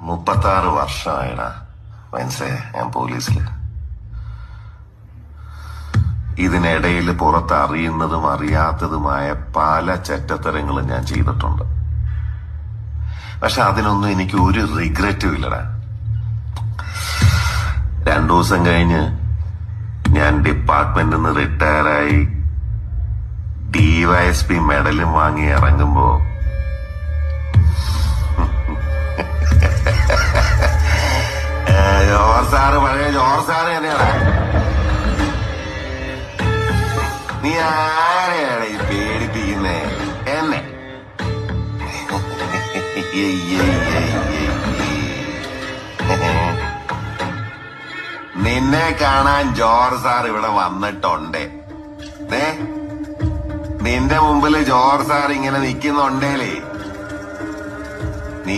36 വർഷമായിടാ മനസ്സേ ഞാൻ പോലീസില്. ഇതിനിടയിൽ പുറത്ത് അറിയുന്നതും അറിയാത്തതുമായ പല ചെറ്റത്തരങ്ങളും ഞാൻ ചെയ്തിട്ടുണ്ട്. പക്ഷെ അതിനൊന്നും എനിക്ക് ഒരു റിഗ്രറ്റും ഇല്ലടാ. 2 ദിവസം കഴിഞ്ഞ് ഞാൻ ഡിപ്പാർട്ട്മെന്റിൽ നിന്ന് റിട്ടയറായി DYSP മെഡലും വാങ്ങി ഇറങ്ങുമ്പോ പഴയ ജോർജ് സാറ് തന്നെയാണ്. നീ ആരെയാണ് ഈ പേടിപ്പിക്കുന്നേ എന്നെ? നിന്നെ കാണാൻ ജോർജ് സാർ ഇവിടെ വന്നിട്ടുണ്ട്. നിന്റെ മുമ്പില് ജോർജ് സാർ ഇങ്ങനെ നിൽക്കുന്നുണ്ടേലേ